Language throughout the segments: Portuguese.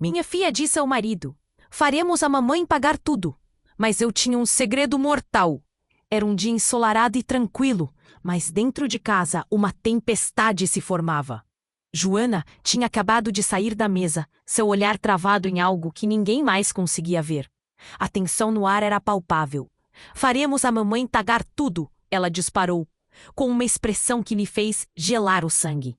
Minha filha disse ao marido: faremos a mamãe pagar tudo. Mas eu tinha um segredo mortal. Era um dia ensolarado e tranquilo, mas dentro de casa uma tempestade se formava. Joana tinha acabado de sair da mesa, seu olhar travado em algo que ninguém mais conseguia ver. A tensão no ar era palpável. Faremos a mamãe pagar tudo, ela disparou, com uma expressão que me fez gelar o sangue.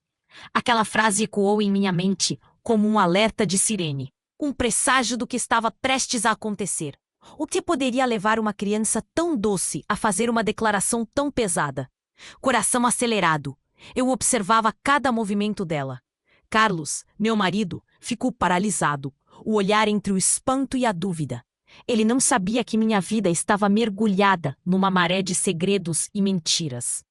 Aquela frase ecoou em minha mente como um alerta de sirene, um presságio do que estava prestes a acontecer. O que poderia levar uma criança tão doce a fazer uma declaração tão pesada? Coração acelerado, eu observava cada movimento dela. Carlos, meu marido, ficou paralisado, o olhar entre o espanto e a dúvida. Ele não sabia que minha vida estava mergulhada numa maré de segredos e mentiras.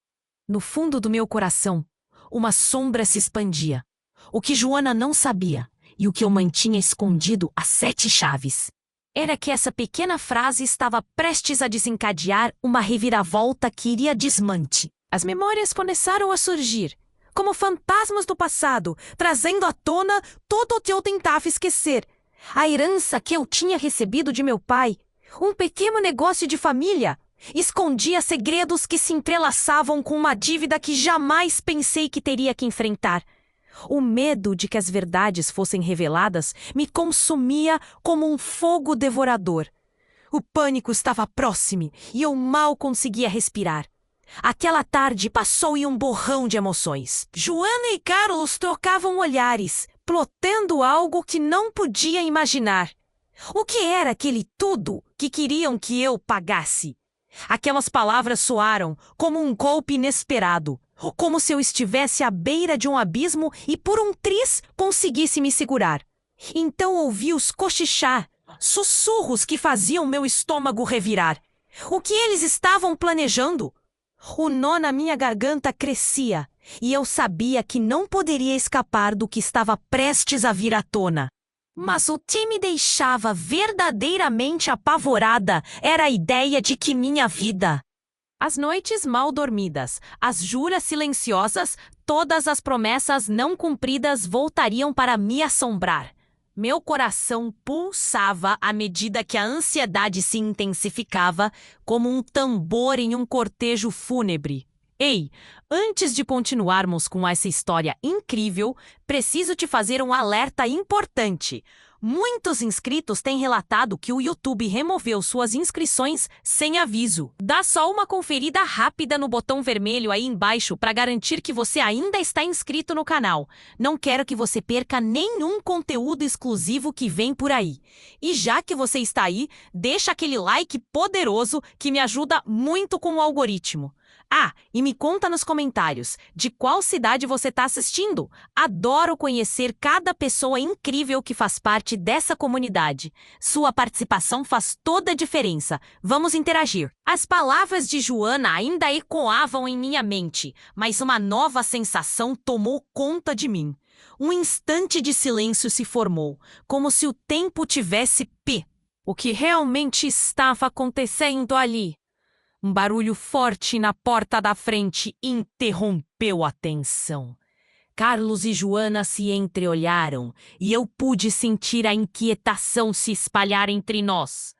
No fundo do meu coração, uma sombra se expandia. O que Joana não sabia, e o que eu mantinha escondido a 7 chaves, era que essa pequena frase estava prestes a desencadear uma reviravolta que iria desmante. As memórias começaram a surgir, como fantasmas do passado, trazendo à tona tudo o que eu tentava esquecer. A herança que eu tinha recebido de meu pai, um pequeno negócio de família, escondia segredos que se entrelaçavam com uma dívida que jamais pensei que teria que enfrentar. O medo de que as verdades fossem reveladas me consumia como um fogo devorador. O pânico estava próximo e eu mal conseguia respirar. Aquela tarde passou em um borrão de emoções. Joana e Carlos trocavam olhares, plotando algo que não podia imaginar. O que era aquele tudo que queriam que eu pagasse? Aquelas palavras soaram como um golpe inesperado, como se eu estivesse à beira de um abismo e por um triz conseguisse me segurar. Então ouvi-os cochichar, sussurros que faziam meu estômago revirar. O que eles estavam planejando? O nó na minha garganta crescia, e eu sabia que não poderia escapar do que estava prestes a vir à tona. Mas o que me deixava verdadeiramente apavorada era a ideia de que minha vida... As noites mal dormidas, as juras silenciosas, todas as promessas não cumpridas voltariam para me assombrar. Meu coração pulsava à medida que a ansiedade se intensificava, como um tambor em um cortejo fúnebre. Ei, antes de continuarmos com essa história incrível, preciso te fazer um alerta importante. Muitos inscritos têm relatado que o YouTube removeu suas inscrições sem aviso. Dá só uma conferida rápida no botão vermelho aí embaixo para garantir que você ainda está inscrito no canal. Não quero que você perca nenhum conteúdo exclusivo que vem por aí. E já que você está aí, deixa aquele like poderoso que me ajuda muito com o algoritmo. Ah, e me conta nos comentários de qual cidade você está assistindo. Adoro conhecer cada pessoa incrível que faz parte dessa comunidade. Sua participação faz toda a diferença. Vamos interagir. As palavras de Joana ainda ecoavam em minha mente, mas uma nova sensação tomou conta de mim. Um instante de silêncio se formou, como se o tempo tivesse pé. O que realmente estava acontecendo ali? Um barulho forte na porta da frente interrompeu a tensão. Carlos e Joana se entreolharam e eu pude sentir a inquietação se espalhar entre nós.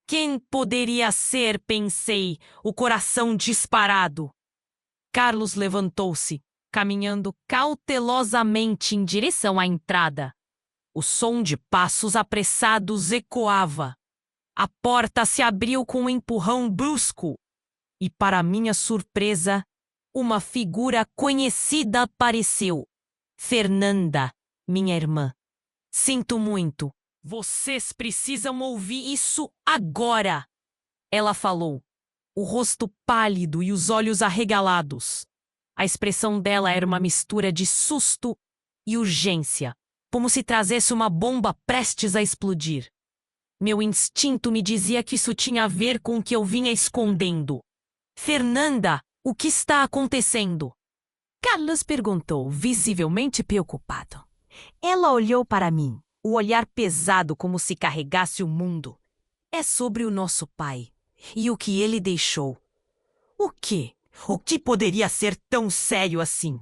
Quem poderia ser, pensei, o coração disparado. Carlos levantou-se, caminhando cautelosamente em direção à entrada. O som de passos apressados ecoava. A porta se abriu com um empurrão brusco e, para minha surpresa, uma figura conhecida apareceu. Fernanda, minha irmã. Sinto muito. Vocês precisam ouvir isso agora. Ela falou, o rosto pálido e os olhos arregalados. A expressão dela era uma mistura de susto e urgência, como se trazesse uma bomba prestes a explodir. Meu instinto me dizia que isso tinha a ver com o que eu vinha escondendo. Fernanda, o que está acontecendo? Carlos perguntou, visivelmente preocupado. Ela olhou para mim, o olhar pesado como se carregasse o mundo. É sobre o nosso pai e o que ele deixou. O quê? O que poderia ser tão sério assim?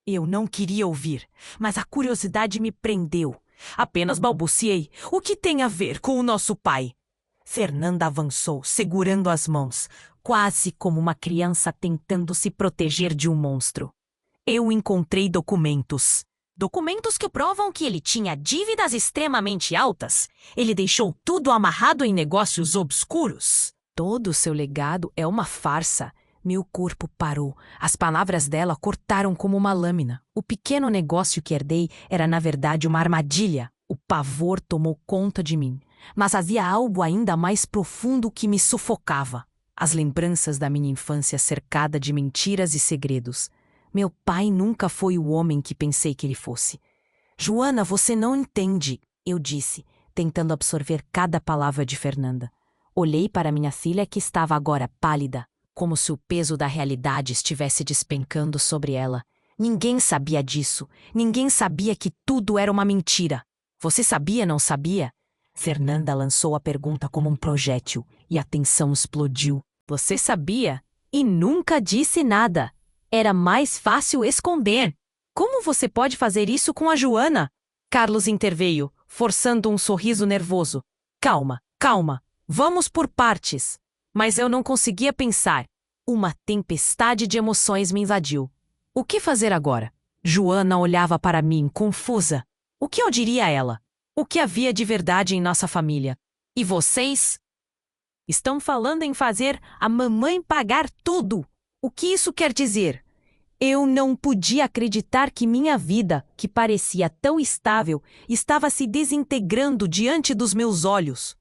Eu não queria ouvir, mas a curiosidade me prendeu. Apenas balbuciei. O que tem a ver com o nosso pai? Fernanda avançou, segurando as mãos, quase como uma criança tentando se proteger de um monstro. Eu encontrei documentos. Documentos que provam que ele tinha dívidas extremamente altas. Ele deixou tudo amarrado em negócios obscuros. Todo o seu legado é uma farsa. Meu corpo parou. As palavras dela cortaram como uma lâmina. O pequeno negócio que herdei era, na verdade, uma armadilha. O pavor tomou conta de mim. Mas havia algo ainda mais profundo que me sufocava. As lembranças da minha infância cercada de mentiras e segredos. Meu pai nunca foi o homem que pensei que ele fosse. Joana, você não entende, eu disse, tentando absorver cada palavra de Fernanda. Olhei para minha filha que estava agora pálida, como se o peso da realidade estivesse despencando sobre ela. Ninguém sabia disso. Ninguém sabia que tudo era uma mentira. Você sabia, não sabia? Fernanda lançou a pergunta como um projétil e a tensão explodiu. Você sabia? E nunca disse nada. Era mais fácil esconder. Como você pode fazer isso com a Joana? Carlos interveio, forçando um sorriso nervoso. Calma, calma. Vamos por partes. Mas eu não conseguia pensar. Uma tempestade de emoções me invadiu. O que fazer agora? Joana olhava para mim, confusa. O que eu diria a ela? O que havia de verdade em nossa família? E vocês? Estão falando em fazer a mamãe pagar tudo. O que isso quer dizer? Eu não podia acreditar que minha vida, que parecia tão estável, estava se desintegrando diante dos meus olhos.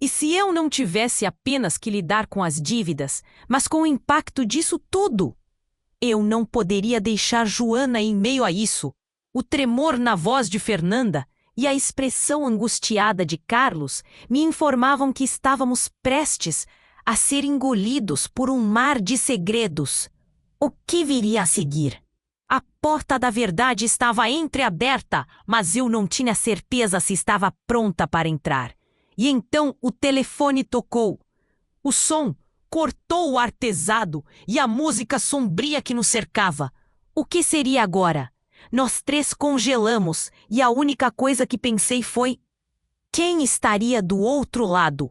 E se eu não tivesse apenas que lidar com as dívidas, mas com o impacto disso tudo? Eu não poderia deixar Joana em meio a isso. O tremor na voz de Fernanda e a expressão angustiada de Carlos me informavam que estávamos prestes a ser engolidos por um mar de segredos. O que viria a seguir? A porta da verdade estava entreaberta, mas eu não tinha certeza se estava pronta para entrar. E então o telefone tocou. O som cortou o ar pesado e a música sombria que nos cercava. O que seria agora? Nós três congelamos e a única coisa que pensei foi: quem estaria do outro lado?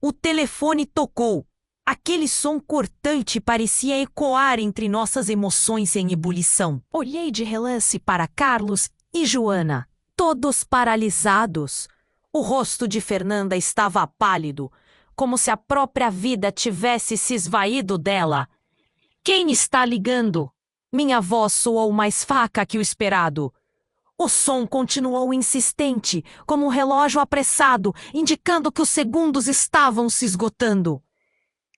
O telefone tocou. Aquele som cortante parecia ecoar entre nossas emoções em ebulição. Olhei de relance para Carlos e Joana, todos paralisados. O rosto de Fernanda estava pálido, como se a própria vida tivesse se esvaído dela. Quem está ligando? Minha voz soou mais fraca que o esperado. O som continuou insistente, como um relógio apressado, indicando que os segundos estavam se esgotando.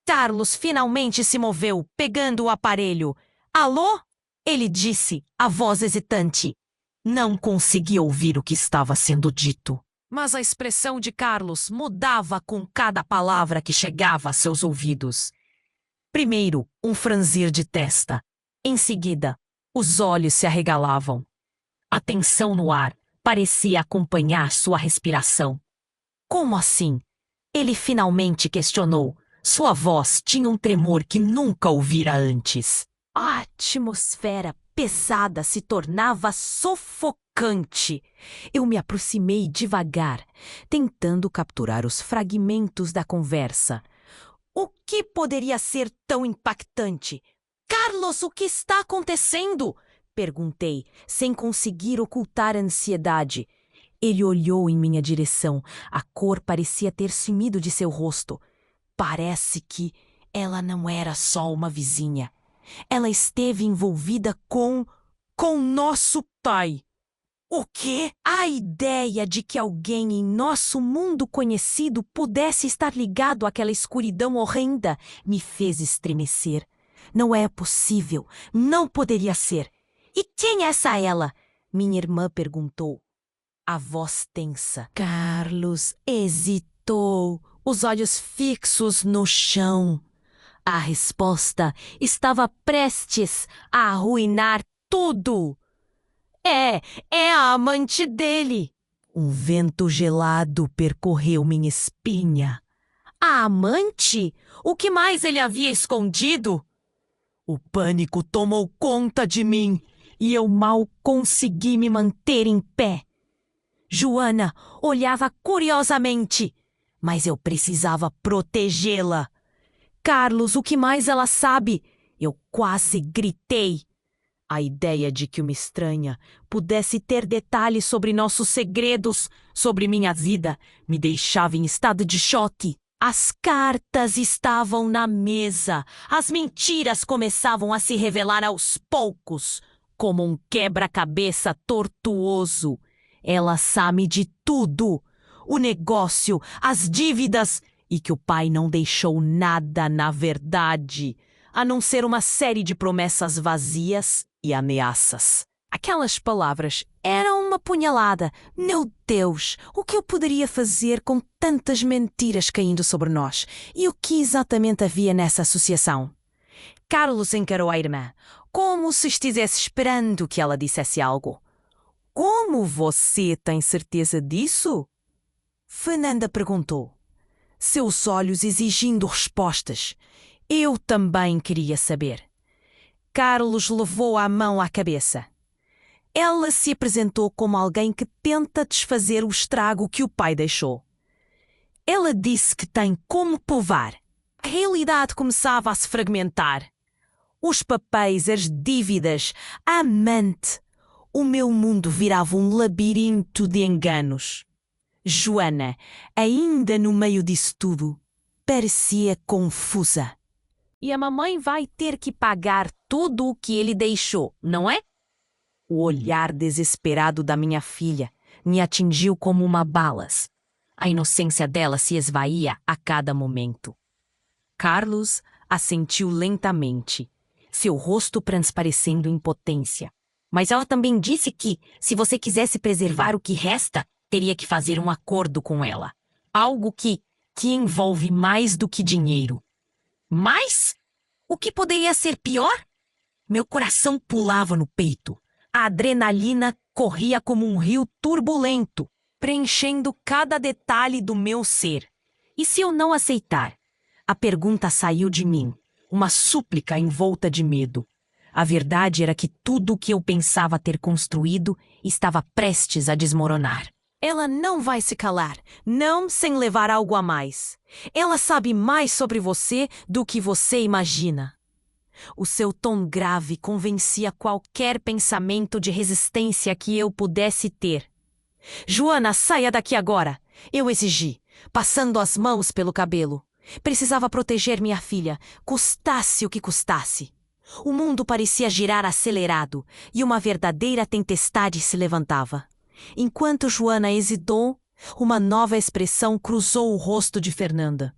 Carlos finalmente se moveu, pegando o aparelho. Alô? Ele disse, a voz hesitante. Não consegui ouvir o que estava sendo dito. Mas a expressão de Carlos mudava com cada palavra que chegava a seus ouvidos. Primeiro, um franzir de testa. Em seguida, os olhos se arregalavam. A tensão no ar parecia acompanhar sua respiração. Como assim? Ele finalmente questionou. Sua voz tinha um tremor que nunca ouvira antes. A atmosfera pesada se tornava sufocante. Eu me aproximei devagar, tentando capturar os fragmentos da conversa. O que poderia ser tão impactante? Carlos, o que está acontecendo? Perguntei, sem conseguir ocultar a ansiedade. Ele olhou em minha direção. A cor parecia ter sumido de seu rosto. Parece que ela não era só uma vizinha. Ela esteve envolvida com nosso pai. O quê? A ideia de que alguém em nosso mundo conhecido pudesse estar ligado àquela escuridão horrenda me fez estremecer. Não é possível. Não poderia ser. E quem é essa ela? Minha irmã perguntou. A voz tensa. Carlos hesitou, os olhos fixos no chão. A resposta estava prestes a arruinar tudo. É a amante dele. Um vento gelado percorreu minha espinha. A amante? O que mais ele havia escondido? O pânico tomou conta de mim e eu mal consegui me manter em pé. Joana olhava curiosamente, mas eu precisava protegê-la. Carlos, o que mais ela sabe? Eu quase gritei. A ideia de que uma estranha pudesse ter detalhes sobre nossos segredos, sobre minha vida, me deixava em estado de choque. As cartas estavam na mesa. As mentiras começavam a se revelar aos poucos, como um quebra-cabeça tortuoso. Ela sabe de tudo: o negócio, as dívidas, e que o pai não deixou nada na verdade, a não ser uma série de promessas vazias e ameaças. Aquelas palavras eram uma punhalada. Meu Deus, o que eu poderia fazer com tantas mentiras caindo sobre nós? E o que exatamente havia nessa associação? Carlos encarou a irmã, como se estivesse esperando que ela dissesse algo. Como você tem certeza disso? Fernanda perguntou, seus olhos exigindo respostas. Eu também queria saber. Carlos levou a mão à cabeça. Ela se apresentou como alguém que tenta desfazer o estrago que o pai deixou. Ela disse que tem como provar. A realidade começava a se fragmentar. Os papéis, as dívidas, a amante. O meu mundo virava um labirinto de enganos. Joana, ainda no meio disso tudo, parecia confusa. E a mamãe vai ter que pagar tudo o que ele deixou, não é? O olhar desesperado da minha filha me atingiu como uma balas. A inocência dela se esvaía a cada momento. Carlos assentiu lentamente, seu rosto transparecendo impotência. Mas ela também disse que, se você quisesse preservar o que resta, teria que fazer um acordo com ela. Algo que envolve mais do que dinheiro. Mas? O que poderia ser pior? Meu coração pulava no peito. A adrenalina corria como um rio turbulento, preenchendo cada detalhe do meu ser. E se eu não aceitar? A pergunta saiu de mim, uma súplica envolta de medo. A verdade era que tudo o que eu pensava ter construído estava prestes a desmoronar. Ela não vai se calar, não sem levar algo a mais. Ela sabe mais sobre você do que você imagina. O seu tom grave convencia qualquer pensamento de resistência que eu pudesse ter. Joana, saia daqui agora! Eu exigi, passando as mãos pelo cabelo. Precisava proteger minha filha, custasse o que custasse. O mundo parecia girar acelerado e uma verdadeira tempestade se levantava. Enquanto Joana hesitou, uma nova expressão cruzou o rosto de Fernanda.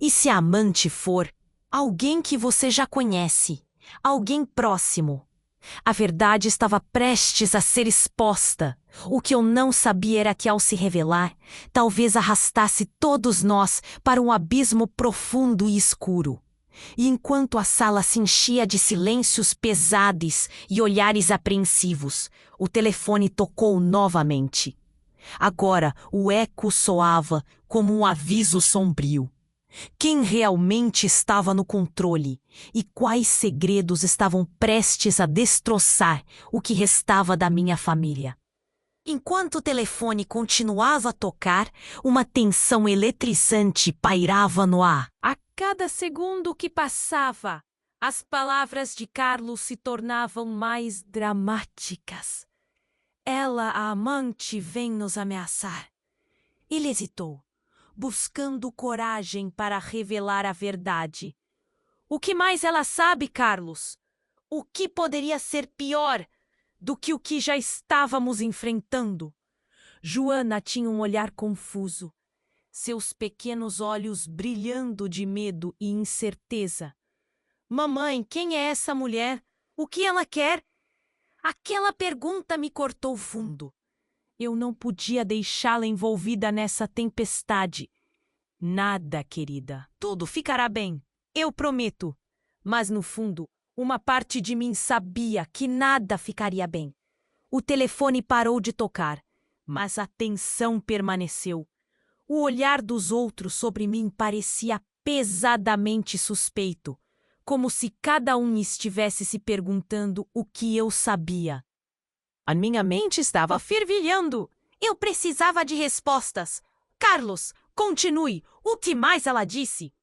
E se a amante for alguém que você já conhece, alguém próximo? A verdade estava prestes a ser exposta. O que eu não sabia era que, ao se revelar, talvez arrastasse todos nós para um abismo profundo e escuro. E enquanto a sala se enchia de silêncios pesados e olhares apreensivos, o telefone tocou novamente. Agora o eco soava como um aviso sombrio. Quem realmente estava no controle e quais segredos estavam prestes a destroçar o que restava da minha família? Enquanto o telefone continuava a tocar, uma tensão eletrizante pairava no ar. A cada segundo que passava, as palavras de Carlos se tornavam mais dramáticas. Ela, a amante, vem nos ameaçar. Ele hesitou, buscando coragem para revelar a verdade. O que mais ela sabe, Carlos? O que poderia ser pior do que o que já estávamos enfrentando? Joana tinha um olhar confuso, seus pequenos olhos brilhando de medo e incerteza. Mamãe, quem é essa mulher? O que ela quer? Aquela pergunta me cortou fundo. Eu não podia deixá-la envolvida nessa tempestade. Nada, querida. Tudo ficará bem. Eu prometo. Mas, no fundo, uma parte de mim sabia que nada ficaria bem. O telefone parou de tocar, mas a tensão permaneceu. O olhar dos outros sobre mim parecia pesadamente suspeito, como se cada um estivesse se perguntando o que eu sabia. A minha mente estava fervilhando. Eu precisava de respostas. Carlos, continue. O que mais ela disse?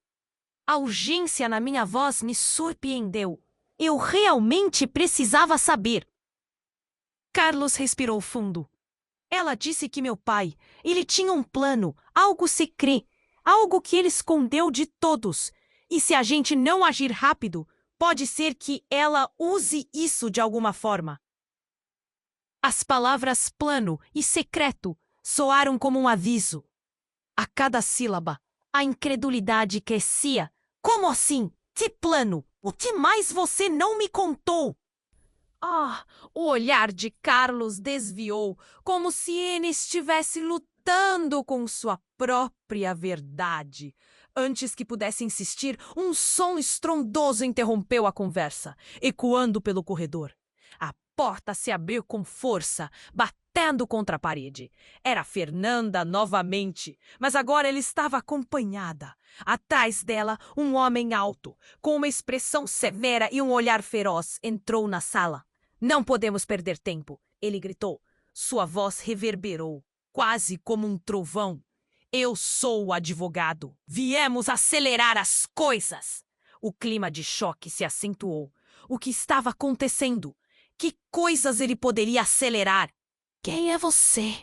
A urgência na minha voz me surpreendeu. Eu realmente precisava saber. Carlos respirou fundo. Ela disse que meu pai, ele tinha um plano, algo secreto, algo que ele escondeu de todos. E se a gente não agir rápido, pode ser que ela use isso de alguma forma. As palavras plano e secreto soaram como um aviso. A cada sílaba, a incredulidade crescia. Como assim? Que plano? O que mais você não me contou? O olhar de Carlos desviou, como se ele estivesse lutando com sua própria verdade. Antes que pudesse insistir, um som estrondoso interrompeu a conversa, ecoando pelo corredor. A porta se abriu com força, batendo contra a parede. Era Fernanda novamente, mas agora ela estava acompanhada. Atrás dela, um homem alto, com uma expressão severa e um olhar feroz, entrou na sala. Não podemos perder tempo, ele gritou. Sua voz reverberou, quase como um trovão. Eu sou o advogado. Viemos acelerar as coisas. O clima de choque se acentuou. O que estava acontecendo? Que coisas ele poderia acelerar? Quem é você?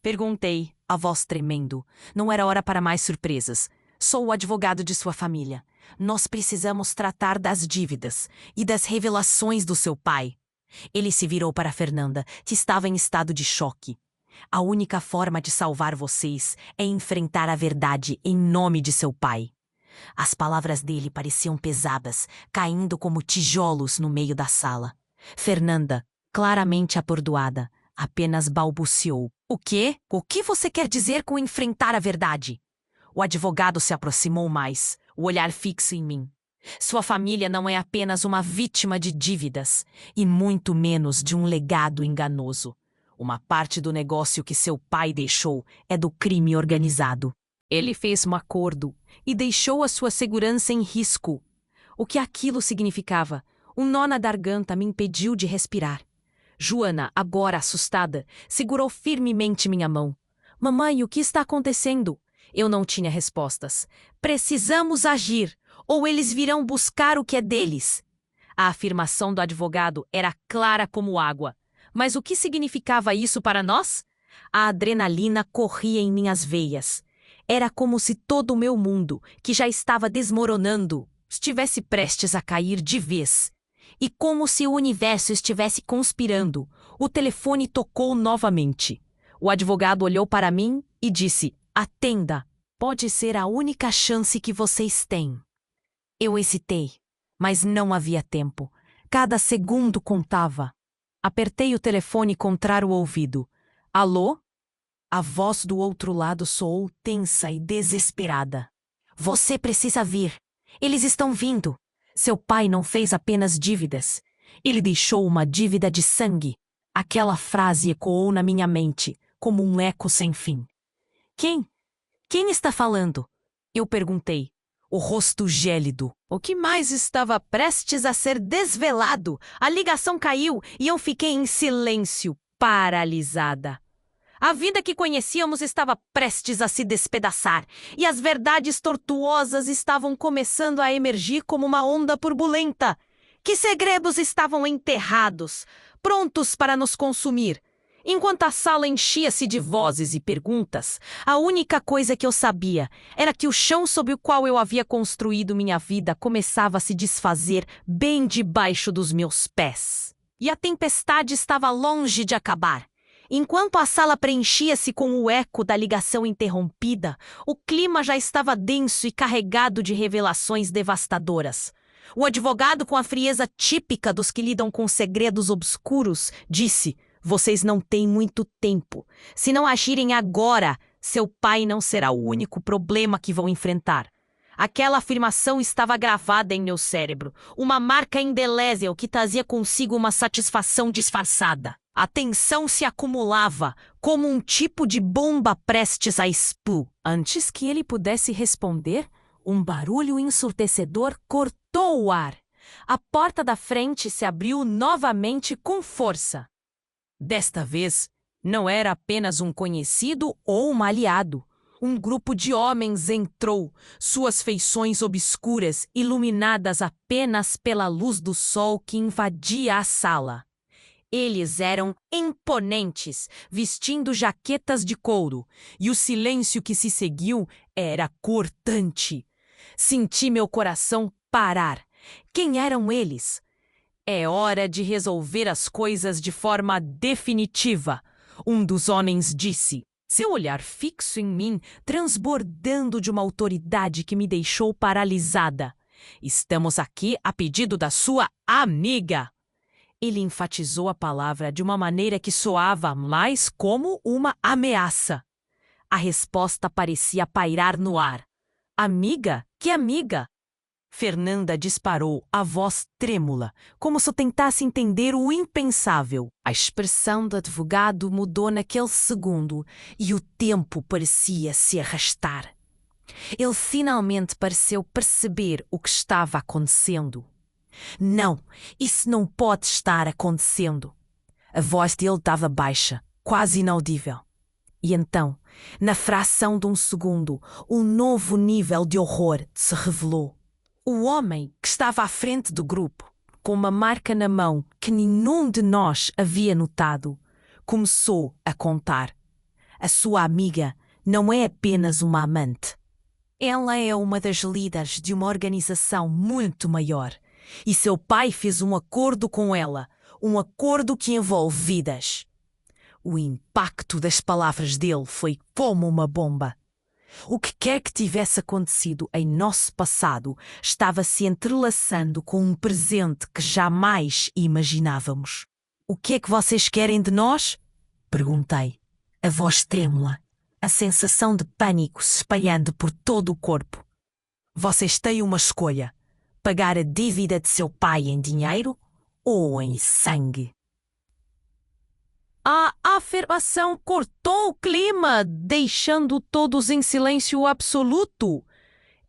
Perguntei, a voz tremendo. Não era hora para mais surpresas. Sou o advogado de sua família. Nós precisamos tratar das dívidas e das revelações do seu pai. Ele se virou para Fernanda, que estava em estado de choque. A única forma de salvar vocês é enfrentar a verdade em nome de seu pai. As palavras dele pareciam pesadas, caindo como tijolos no meio da sala. Fernanda, claramente atordoada, apenas balbuciou. O quê? O que você quer dizer com enfrentar a verdade? O advogado se aproximou mais, o olhar fixo em mim. Sua família não é apenas uma vítima de dívidas, e muito menos de um legado enganoso. Uma parte do negócio que seu pai deixou é do crime organizado. Ele fez um acordo e deixou a sua segurança em risco. O que aquilo significava? Um nó na garganta me impediu de respirar. Joana, agora assustada, segurou firmemente minha mão. Mamãe, o que está acontecendo? Eu não tinha respostas. Precisamos agir, ou eles virão buscar o que é deles. A afirmação do advogado era clara como água. Mas o que significava isso para nós? A adrenalina corria em minhas veias. Era como se todo o meu mundo, que já estava desmoronando, estivesse prestes a cair de vez. E como se o universo estivesse conspirando, o telefone tocou novamente. O advogado olhou para mim e disse: atenda, pode ser a única chance que vocês têm. Eu hesitei, mas não havia tempo. Cada segundo contava. Apertei o telefone contra o ouvido. Alô? A voz do outro lado soou tensa e desesperada. Você precisa vir. Eles estão vindo. Seu pai não fez apenas dívidas. Ele deixou uma dívida de sangue. Aquela frase ecoou na minha mente, como um eco sem fim. Quem? Quem está falando? Eu perguntei. O rosto gélido. O que mais estava prestes a ser desvelado? A ligação caiu e eu fiquei em silêncio, paralisada. A vida que conhecíamos estava prestes a se despedaçar, e as verdades tortuosas estavam começando a emergir como uma onda turbulenta. Que segredos estavam enterrados, prontos para nos consumir? Enquanto a sala enchia-se de vozes e perguntas, a única coisa que eu sabia era que o chão sob o qual eu havia construído minha vida começava a se desfazer bem debaixo dos meus pés. E a tempestade estava longe de acabar. Enquanto a sala preenchia-se com o eco da ligação interrompida, o clima já estava denso e carregado de revelações devastadoras. O advogado, com a frieza típica dos que lidam com segredos obscuros, disse: vocês não têm muito tempo. Se não agirem agora, seu pai não será o único problema que vão enfrentar. Aquela afirmação estava gravada em meu cérebro, uma marca indelével que trazia consigo uma satisfação disfarçada. A tensão se acumulava, como um tipo de bomba prestes a explodir. Antes que ele pudesse responder, um barulho ensurdecedor cortou o ar. A porta da frente se abriu novamente com força. Desta vez, Não era apenas um conhecido ou um aliado. Um grupo de homens entrou, suas feições obscuras iluminadas apenas pela luz do sol que invadia a sala. Eles eram imponentes, vestindo jaquetas de couro, e o silêncio que se seguiu era cortante. Senti meu coração parar. Quem eram eles? É hora de resolver as coisas de forma definitiva, um dos homens disse, seu olhar fixo em mim, transbordando de uma autoridade que me deixou paralisada. Estamos aqui a pedido da sua amiga. Ele enfatizou a palavra de uma maneira que soava mais como uma ameaça. A resposta parecia pairar no ar. Amiga? Que amiga? Fernanda disparou, a voz trêmula, como se tentasse entender o impensável. A expressão do advogado mudou naquele segundo e o tempo parecia se arrastar. Ele finalmente pareceu perceber o que estava acontecendo. Não, isso não pode estar acontecendo. A voz dele estava baixa, quase inaudível. E então, na fração de um segundo, um novo nível de horror se revelou. O homem que estava à frente do grupo, com uma marca na mão que nenhum de nós havia notado, começou a contar. A sua amiga não é apenas uma amante. Ela é uma das líderes de uma organização muito maior. E seu pai fez um acordo com ela, um acordo que envolve vidas. O impacto das palavras dele foi como uma bomba. O que quer que tivesse acontecido em nosso passado estava se entrelaçando com um presente que jamais imaginávamos. O que é que vocês querem de nós? Perguntei. A voz trêmula, a sensação de pânico se espalhando por todo o corpo. Vocês têm uma escolha: pagar a dívida de seu pai em dinheiro ou em sangue. A afirmação cortou o clima, deixando todos em silêncio absoluto.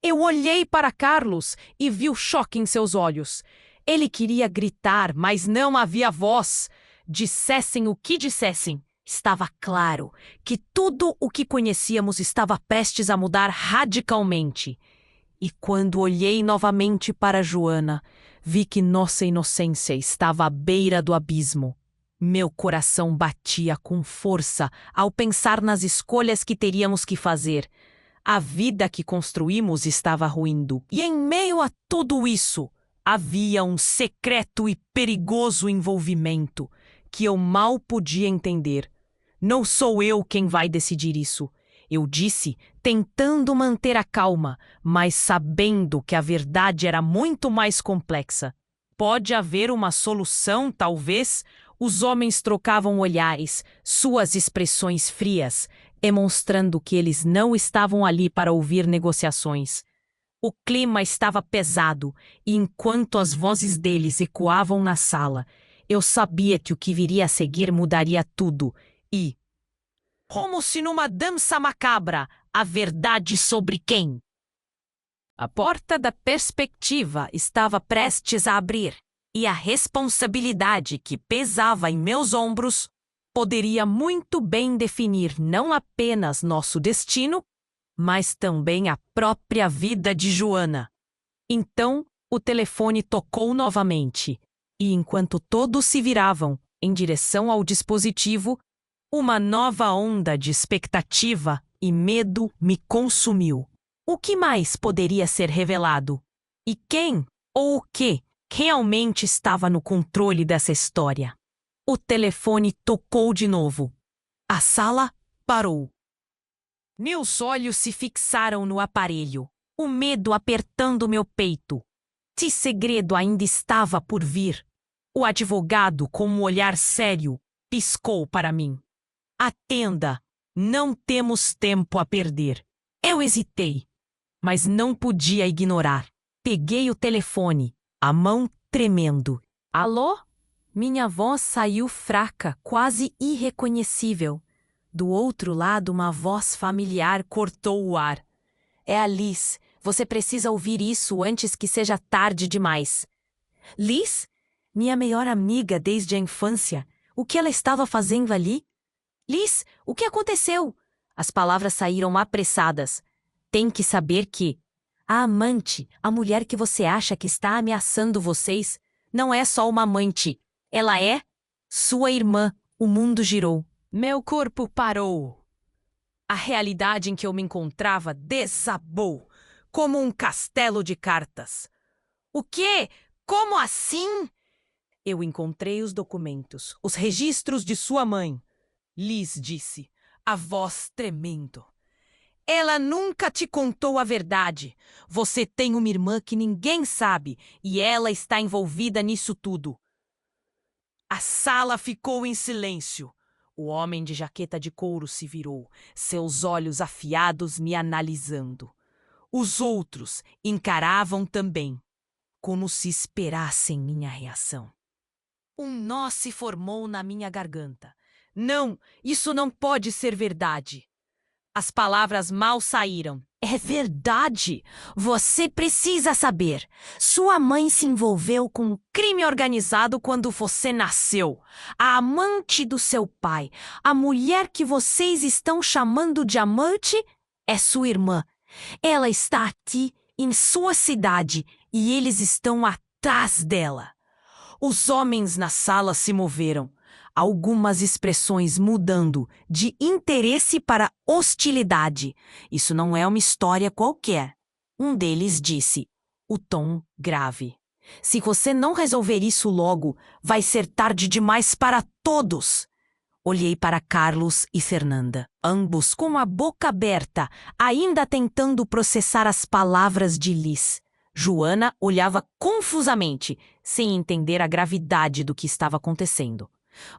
Eu olhei para Carlos e vi o choque em seus olhos. Ele queria gritar, mas não havia voz. Dissessem o que dissessem, estava claro que tudo o que conhecíamos estava prestes a mudar radicalmente. E quando olhei novamente para Joana, vi que nossa inocência estava à beira do abismo. Meu coração batia com força ao pensar nas escolhas que teríamos que fazer. A vida que construímos estava ruindo. E em meio a tudo isso, havia um secreto e perigoso envolvimento que eu mal podia entender. Não sou eu quem vai decidir isso. Eu disse, tentando manter a calma, mas sabendo que a verdade era muito mais complexa. Pode haver uma solução, talvez? Os homens trocavam olhares, suas expressões frias, demonstrando que eles não estavam ali para ouvir negociações. O clima estava pesado, e enquanto as vozes deles ecoavam na sala, eu sabia que o que viria a seguir mudaria tudo, e... como se numa dança macabra, a verdade sobre quem? A porta da perspectiva estava prestes a abrir, e a responsabilidade que pesava em meus ombros poderia muito bem definir não apenas nosso destino, mas também a própria vida de Joana. Então, o telefone tocou novamente, e enquanto todos se viravam em direção ao dispositivo, uma nova onda de expectativa e medo me consumiu. O que mais poderia ser revelado? E quem ou o que realmente estava no controle dessa história? O telefone tocou de novo. A sala parou. Meus olhos se fixaram no aparelho, o medo apertando meu peito. Que segredo ainda estava por vir? O advogado, com um olhar sério, piscou para mim. Atenda, não temos tempo a perder. Eu hesitei, mas não podia ignorar. Peguei o telefone, a mão tremendo. Alô? Minha voz saiu fraca, quase irreconhecível. Do outro lado, uma voz familiar cortou o ar. É a Liz. Você precisa ouvir isso antes que seja tarde demais. Liz? Minha melhor amiga desde a infância. O que ela estava fazendo ali? Liz, o que aconteceu? As palavras saíram apressadas. Tem que saber que a amante, a mulher que você acha que está ameaçando vocês, não é só uma amante. Ela é sua irmã. O mundo girou. Meu corpo parou. A realidade em que eu me encontrava desabou, como um castelo de cartas. O quê? Como assim? Eu encontrei os documentos, os registros de sua mãe. Liz disse, a voz tremendo. Ela nunca te contou a verdade. Você tem uma irmã que ninguém sabe e ela está envolvida nisso tudo. A sala ficou em silêncio. O homem de jaqueta de couro se virou, seus olhos afiados me analisando. Os outros encaravam também, como se esperassem minha reação. Um nó se formou na minha garganta. Não, isso não pode ser verdade. As palavras mal saíram. É verdade! Você precisa saber. Sua mãe se envolveu com um crime organizado quando você nasceu. A amante do seu pai, a mulher que vocês estão chamando de amante, é sua irmã. Ela está aqui, em sua cidade, e eles estão atrás dela. Os homens na sala se moveram, algumas expressões mudando de interesse para hostilidade. Isso não é uma história qualquer. Um deles disse, o tom grave. Se você não resolver isso logo, vai ser tarde demais para todos. Olhei para Carlos e Fernanda, ambos com a boca aberta, ainda tentando processar as palavras de Liz. Joana olhava confusamente, sem entender a gravidade do que estava acontecendo.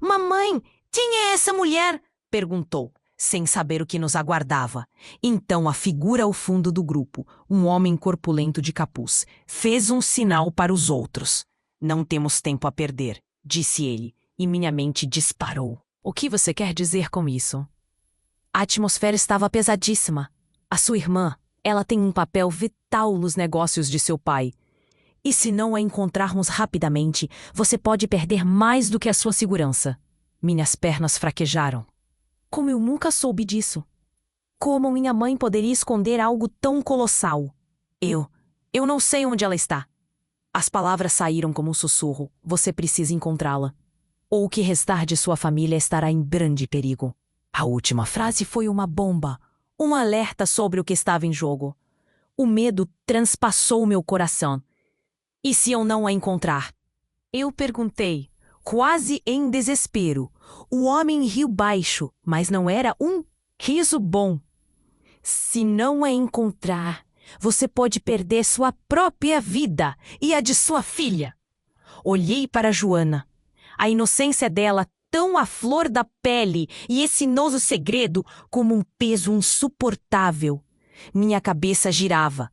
Mamãe, quem é essa mulher? Perguntou, sem saber o que nos aguardava. Então a figura ao fundo do grupo, um homem corpulento de capuz, fez um sinal para os outros. Não temos tempo a perder, disse ele, e minha mente disparou. O que você quer dizer com isso? A atmosfera estava pesadíssima. A sua irmã, ela tem um papel vital nos negócios de seu pai. E se não a encontrarmos rapidamente, você pode perder mais do que a sua segurança. Minhas pernas fraquejaram. Como eu nunca soube disso? Como minha mãe poderia esconder algo tão colossal? Eu não sei onde ela está. As palavras saíram como um sussurro. Você precisa encontrá-la. Ou o que restar de sua família estará em grande perigo. A última frase foi uma bomba, um alerta sobre o que estava em jogo. O medo transpassou meu coração. E se eu não a encontrar? Eu perguntei, quase em desespero. O homem riu baixo, mas não era um riso bom. Se não a encontrar, você pode perder sua própria vida e a de sua filha. Olhei para Joana. A inocência dela tão à flor da pele e esse novo segredo como um peso insuportável. Minha cabeça girava.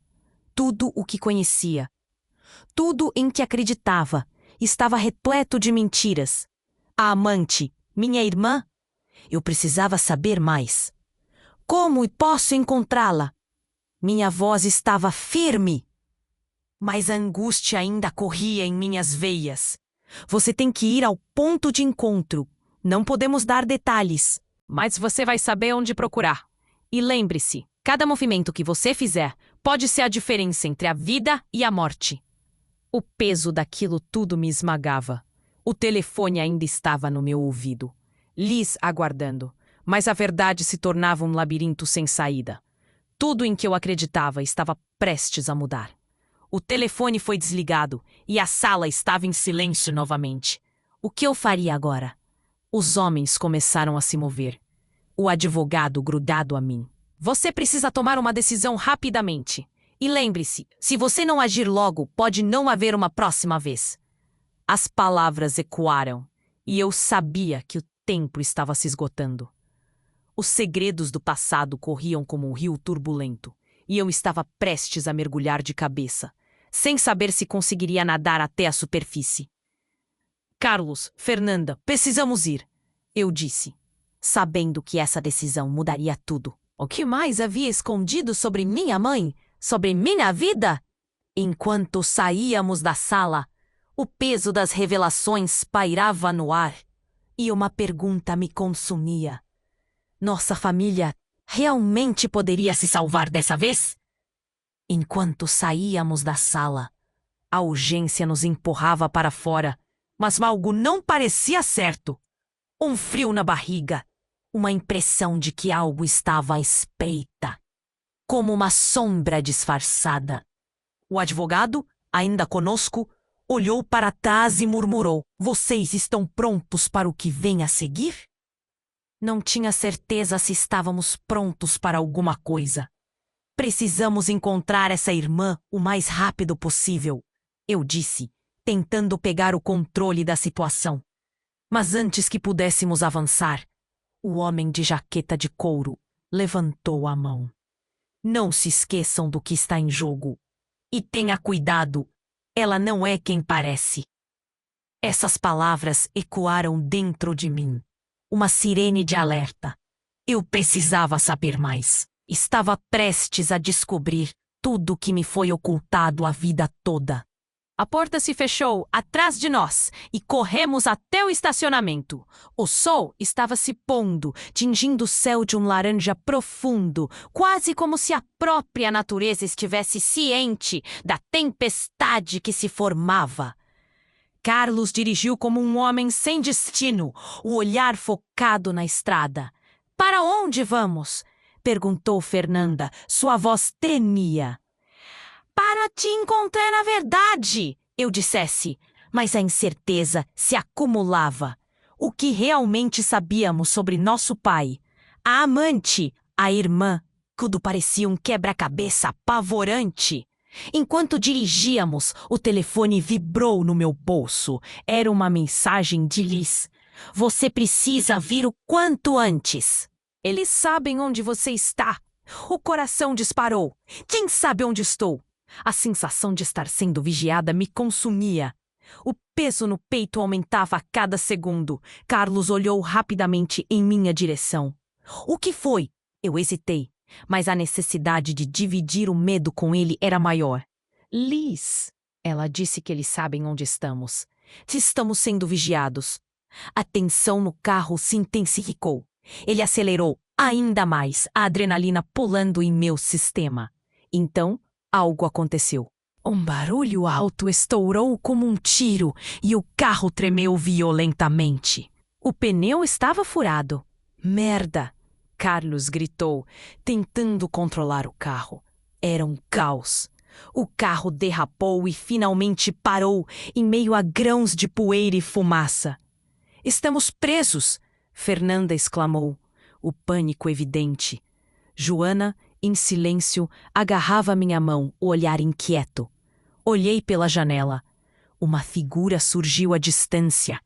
Tudo o que conhecia, tudo em que acreditava, estava repleto de mentiras. A amante, minha irmã? Eu precisava saber mais. Como posso encontrá-la? Minha voz estava firme, mas a angústia ainda corria em minhas veias. Você tem que ir ao ponto de encontro. Não podemos dar detalhes, mas você vai saber onde procurar. E lembre-se, cada movimento que você fizer pode ser a diferença entre a vida e a morte. O peso daquilo tudo me esmagava. O telefone ainda estava no meu ouvido. Liz aguardando, mas a verdade se tornava um labirinto sem saída. Tudo em que eu acreditava estava prestes a mudar. O telefone foi desligado e a sala estava em silêncio novamente. O que eu faria agora? Os homens começaram a se mover. O advogado grudado a mim. Você precisa tomar uma decisão rapidamente. E lembre-se, se você não agir logo, pode não haver uma próxima vez. As palavras ecoaram, e eu sabia que o tempo estava se esgotando. Os segredos do passado corriam como um rio turbulento, e eu estava prestes a mergulhar de cabeça, sem saber se conseguiria nadar até a superfície. Carlos, Fernanda, precisamos ir, eu disse, sabendo que essa decisão mudaria tudo. O que mais havia escondido sobre minha mãe? Sobre minha vida? Enquanto saíamos da sala, o peso das revelações pairava no ar e uma pergunta me consumia. Nossa família realmente poderia se salvar dessa vez? Enquanto saíamos da sala, a urgência nos empurrava para fora, mas algo não parecia certo. Um frio na barriga, uma impressão de que algo estava à espreita, como uma sombra disfarçada. O advogado, ainda conosco, olhou para trás e murmurou: "Vocês estão prontos para o que vem a seguir?" Não tinha certeza se estávamos prontos para alguma coisa. "Precisamos encontrar essa irmã o mais rápido possível", eu disse, tentando pegar o controle da situação. Mas antes que pudéssemos avançar, o homem de jaqueta de couro levantou a mão. "Não se esqueçam do que está em jogo. E tenha cuidado, ela não é quem parece." Essas palavras ecoaram dentro de mim. Uma sirene de alerta. Eu precisava saber mais. Estava prestes a descobrir tudo o que me foi ocultado a vida toda. A porta se fechou atrás de nós e corremos até o estacionamento. O sol estava se pondo, tingindo o céu de um laranja profundo, quase como se a própria natureza estivesse ciente da tempestade que se formava. Carlos dirigiu como um homem sem destino, o olhar focado na estrada. "Para onde vamos?" perguntou Fernanda. Sua voz tremia. "Para te encontrar na verdade", eu dissesse, mas a incerteza se acumulava. O que realmente sabíamos sobre nosso pai? A amante, a irmã, tudo parecia um quebra-cabeça apavorante. Enquanto dirigíamos, o telefone vibrou no meu bolso. Era uma mensagem de Liz. "Você precisa vir o quanto antes." "Eles sabem onde você está." O coração disparou. "Quem sabe onde estou?" A sensação de estar sendo vigiada me consumia. O peso no peito aumentava a cada segundo. Carlos olhou rapidamente em minha direção. "O que foi?" Eu hesitei, mas a necessidade de dividir o medo com ele era maior. "Liz, ela disse que eles sabem onde estamos. Estamos sendo vigiados." A tensão no carro se intensificou. Ele acelerou ainda mais, a adrenalina pulando em meu sistema. Então, algo aconteceu. Um barulho alto estourou como um tiro e o carro tremeu violentamente. O pneu estava furado. "Merda!" Carlos gritou, tentando controlar o carro. Era um caos. O carro derrapou e finalmente parou em meio a grãos de poeira e fumaça. "Estamos presos!" Fernanda exclamou, o pânico evidente. Joana, em silêncio, agarrava minha mão, o olhar inquieto. Olhei pela janela. Uma figura surgiu à distância.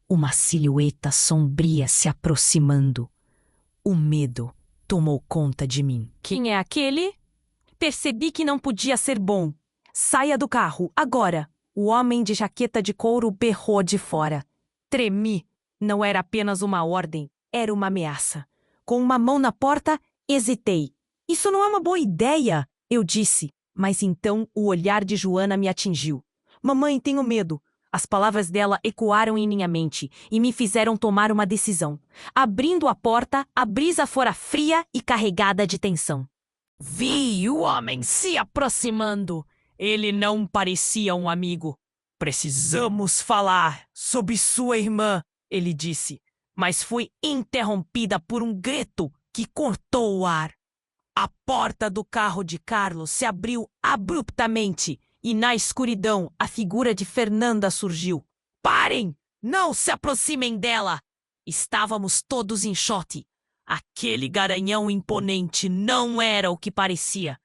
Uma silhueta sombria se aproximando. O medo tomou conta de mim. "Quem é aquele?" Percebi que não podia ser bom. "Saia do carro, agora!" O homem de jaqueta de couro berrou de fora. Tremi. Não era apenas uma ordem, era uma ameaça. Com uma mão na porta, hesitei. "Isso não é uma boa ideia", eu disse. Mas então o olhar de Joana me atingiu. "Mamãe, tenho medo." As palavras dela ecoaram em minha mente e me fizeram tomar uma decisão. Abrindo a porta, a brisa fora fria e carregada de tensão. Vi o homem se aproximando. Ele não parecia um amigo. "Precisamos falar sobre sua irmã", ele disse, mas fui interrompida por um grito que cortou o ar. A porta do carro de Carlos se abriu abruptamente e na escuridão a figura de Fernanda surgiu. "Parem! Não se aproximem dela!" Estávamos todos em choque. Aquele garanhão imponente não era o que parecia.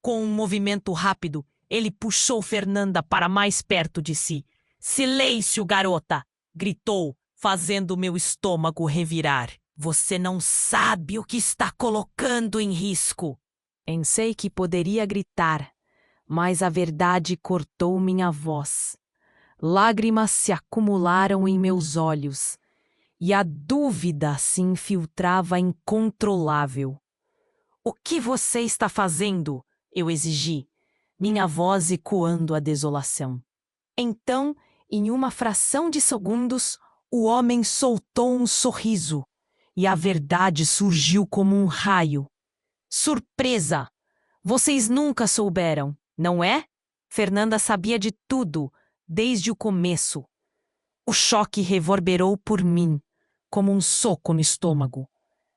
Com um movimento rápido, ele puxou Fernanda para mais perto de si. "Silêncio, garota!" gritou, fazendo meu estômago revirar. "Você não sabe o que está colocando em risco." Pensei que poderia gritar, mas a verdade cortou minha voz. Lágrimas se acumularam em meus olhos e a dúvida se infiltrava incontrolável. "O que você está fazendo?" eu exigi, minha voz ecoando a desolação. Então, em uma fração de segundos, o homem soltou um sorriso. e a verdade surgiu como um raio. Surpresa! Vocês nunca souberam, não é? Fernanda sabia de tudo, desde o começo. O choque reverberou por mim, como um soco no estômago.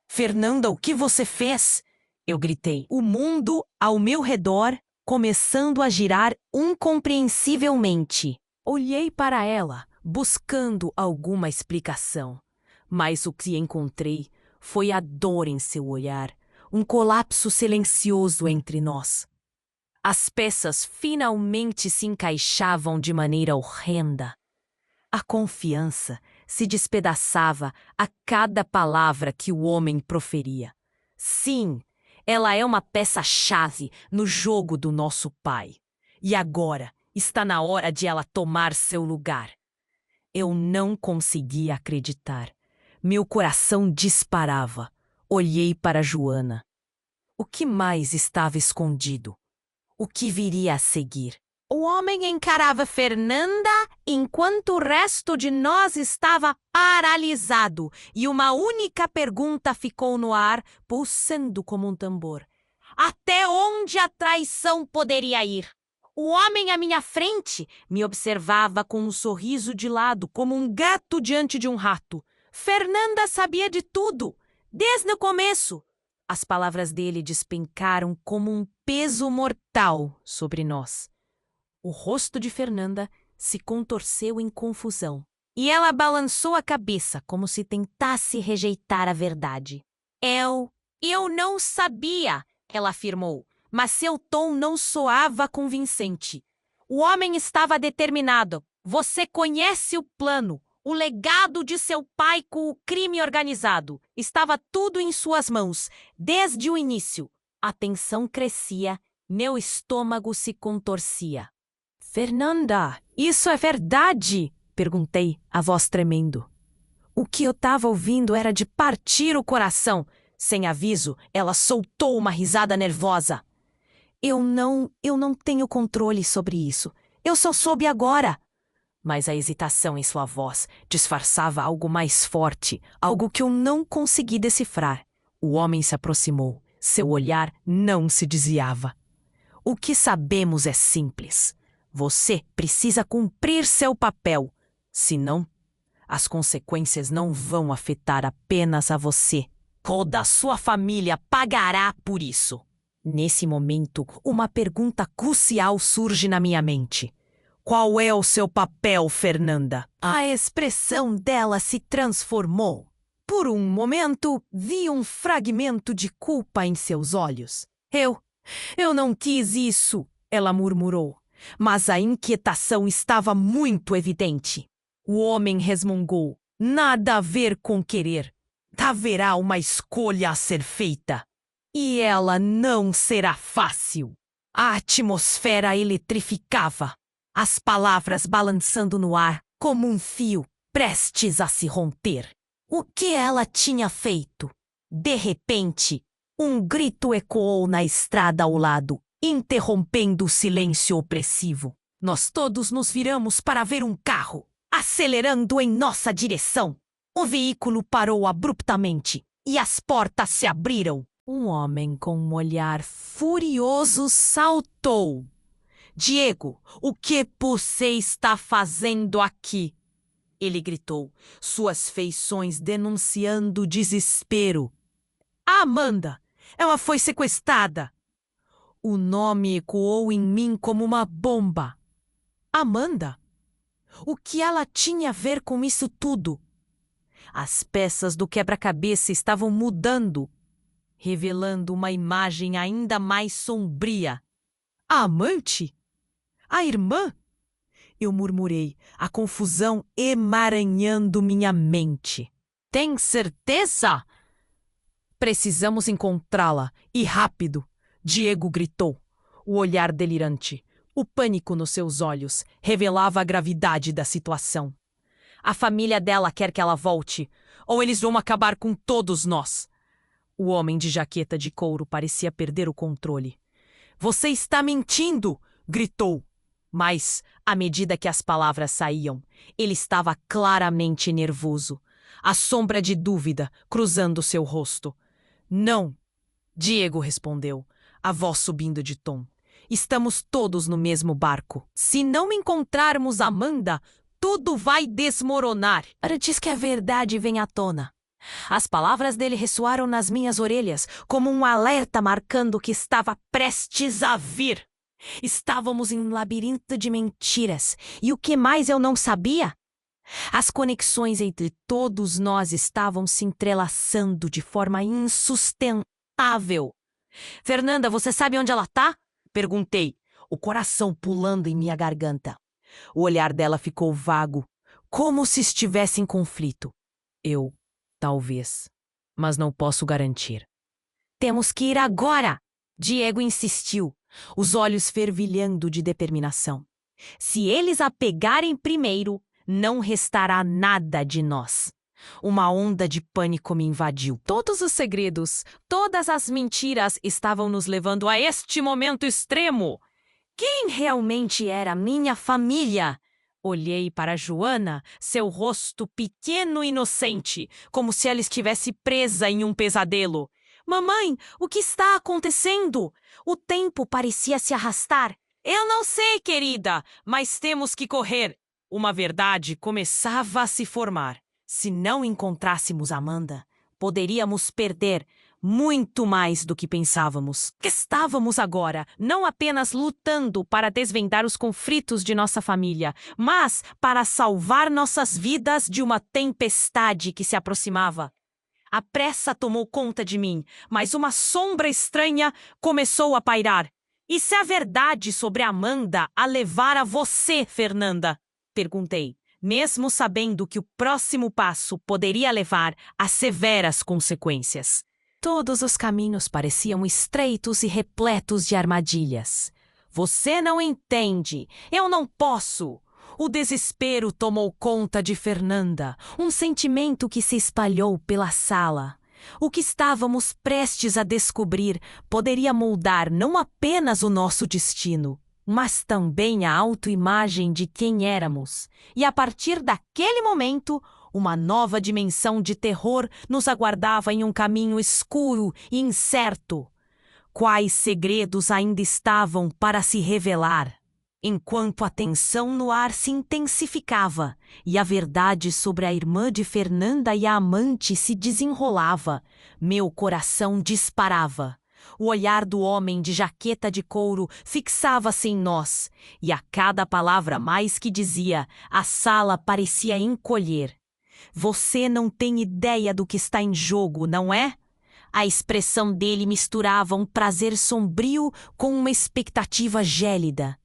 Fernanda, o que você fez? Eu gritei. O mundo ao meu redor começando a girar incompreensivelmente. Olhei para ela, buscando alguma explicação. Mas o que encontrei foi a dor em seu olhar, um colapso silencioso entre nós. As peças finalmente se encaixavam de maneira horrenda. A confiança se despedaçava a cada palavra que o homem proferia. Sim, ela é uma peça-chave no jogo do nosso pai. E agora está na hora de ela tomar seu lugar. Eu não conseguia acreditar. Meu coração disparava. Olhei para Joana. O que mais estava escondido? O que viria a seguir? O homem encarava Fernanda enquanto o resto de nós estava paralisado e uma única pergunta ficou no ar, pulsando como um tambor. Até onde a traição poderia ir? O homem à minha frente me observava com um sorriso de lado, como um gato diante de um rato. Fernanda sabia de tudo, desde o começo. As palavras dele despencaram como um peso mortal sobre nós. O rosto de Fernanda se contorceu em confusão, e ela balançou a cabeça como se tentasse rejeitar a verdade. Eu não sabia, ela afirmou, mas seu tom não soava convincente. O homem estava determinado. Você conhece o plano, o legado de seu pai com o crime organizado. Estava tudo em suas mãos, desde o início. A tensão crescia, meu estômago se contorcia. Fernanda, isso é verdade? Perguntei, a voz tremendo. O que eu estava ouvindo era de partir o coração. Sem aviso, ela soltou uma risada nervosa. Eu não tenho controle sobre isso. Eu só soube agora. Mas a hesitação em sua voz disfarçava algo mais forte, algo que eu não consegui decifrar. O homem se aproximou. Seu olhar não se desviava. O que sabemos é simples. Você precisa cumprir seu papel. Senão, as consequências não vão afetar apenas a você. Toda a sua família pagará por isso. Nesse momento, uma pergunta crucial surge na minha mente. Qual é o seu papel, Fernanda? A expressão dela se transformou. Por um momento, vi um fragmento de culpa em seus olhos. Eu não quis isso, ela murmurou. Mas a inquietação estava muito evidente. O homem resmungou. Nada a ver com querer. Haverá uma escolha a ser feita. E ela não será fácil. A atmosfera eletrificava. As palavras balançando no ar como um fio prestes a se romper. O que ela tinha feito? De repente, um grito ecoou na estrada ao lado, interrompendo o silêncio opressivo. Nós todos nos viramos para ver um carro, acelerando em nossa direção. O veículo parou abruptamente e as portas se abriram. Um homem com um olhar furioso saltou. Diego, o que você está fazendo aqui? Ele gritou, suas feições denunciando desespero. A Amanda, ela foi sequestrada. O nome ecoou em mim como uma bomba. Amanda? O que ela tinha a ver com isso tudo? As peças do quebra-cabeça estavam mudando, revelando uma imagem ainda mais sombria. A amante? A irmã? Eu murmurei, a confusão emaranhando minha mente. Tem certeza? Precisamos encontrá-la, e rápido, Diego gritou, o olhar delirante. O pânico nos seus olhos revelava a gravidade da situação. A família dela quer que ela volte, ou eles vão acabar com todos nós. O homem de jaqueta de couro parecia perder o controle. Você está mentindo! Gritou. Mas, à medida que as palavras saíam, ele estava claramente nervoso. a sombra de dúvida cruzando seu rosto. Não, Diego respondeu, a voz subindo de tom. Estamos todos no mesmo barco. Se não encontrarmos Amanda, tudo vai desmoronar. Antes que a verdade venha à tona. As palavras dele ressoaram nas minhas orelhas como um alerta marcando que estava prestes a vir. Estávamos em um labirinto de mentiras. E o que mais eu não sabia? As conexões entre todos nós estavam se entrelaçando de forma insustentável. Fernanda, você sabe onde ela tá? Perguntei, o coração pulando em minha garganta. O olhar dela ficou vago, como se estivesse em conflito. Talvez, mas não posso garantir. Temos que ir agora! Diego insistiu, os olhos fervilhando de determinação. Se eles a pegarem primeiro, não restará nada de nós. Uma onda de pânico me invadiu. Todos os segredos, todas as mentiras estavam nos levando a este momento extremo. Quem realmente era minha família? Olhei para Joana, seu rosto pequeno e inocente, como se ela estivesse presa em um pesadelo. Mamãe, o que está acontecendo? O tempo parecia se arrastar. Eu não sei, querida, mas temos que correr. Uma verdade começava a se formar. Se não encontrássemos Amanda, poderíamos perder muito mais do que pensávamos. Estávamos agora não apenas lutando para desvendar os conflitos de nossa família, mas para salvar nossas vidas de uma tempestade que se aproximava. A pressa tomou conta de mim, mas uma sombra estranha começou a pairar. E se a verdade sobre Amanda a levar a você, Fernanda? Perguntei, mesmo sabendo que o próximo passo poderia levar a severas consequências. Todos os caminhos pareciam estreitos e repletos de armadilhas. Você não entende. Eu não posso. O desespero tomou conta de Fernanda, um sentimento que se espalhou pela sala. O que estávamos prestes a descobrir poderia moldar não apenas o nosso destino, mas também a autoimagem de quem éramos. E a partir daquele momento, uma nova dimensão de terror nos aguardava em um caminho escuro e incerto. Quais segredos ainda estavam para se revelar? Enquanto a tensão no ar se intensificava e a verdade sobre a irmã de Fernanda e a amante se desenrolava, meu coração disparava. O olhar do homem de jaqueta de couro fixava-se em nós, e a cada palavra mais que dizia, a sala parecia encolher. Você não tem ideia do que está em jogo, não é? A expressão dele misturava um prazer sombrio com uma expectativa gélida.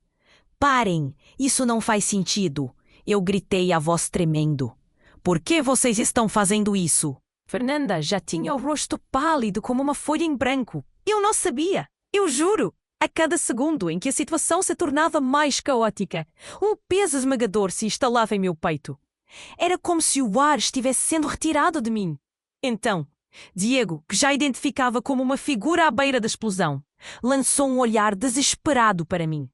Parem, isso não faz sentido, eu gritei a voz tremendo. Por que vocês estão fazendo isso? Fernanda já tinha o rosto pálido como uma folha em branco. Eu não sabia, eu juro. A cada segundo em que a situação se tornava mais caótica, um peso esmagador se instalava em meu peito. Era como se o ar estivesse sendo retirado de mim. Então, Diego, que já identificava como uma figura à beira da explosão, lançou um olhar desesperado para mim.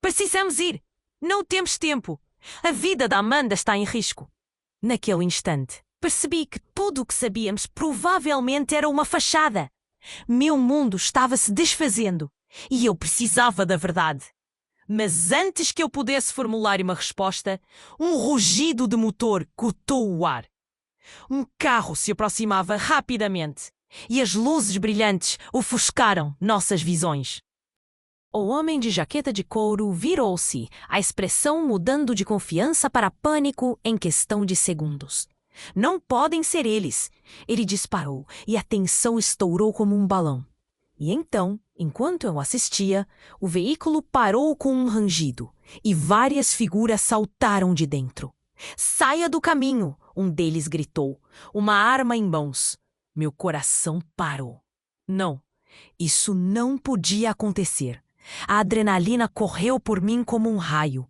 Precisamos ir! Não temos tempo! A vida da Amanda está em risco. Naquele instante, percebi que tudo o que sabíamos provavelmente era uma fachada. Meu mundo estava se desfazendo e eu precisava da verdade. Mas antes que eu pudesse formular uma resposta, um rugido de motor cortou o ar. Um carro se aproximava rapidamente e as luzes brilhantes ofuscaram nossas visões. O homem de jaqueta de couro virou-se, a expressão mudando de confiança para pânico em questão de segundos. Não podem ser eles! Ele disparou e a tensão estourou como um balão. E então, enquanto eu assistia, o veículo parou com um rangido e várias figuras saltaram de dentro. Saia do caminho! Um deles gritou, uma arma em mãos. Meu coração parou. Não, isso não podia acontecer. A adrenalina correu por mim como um raio.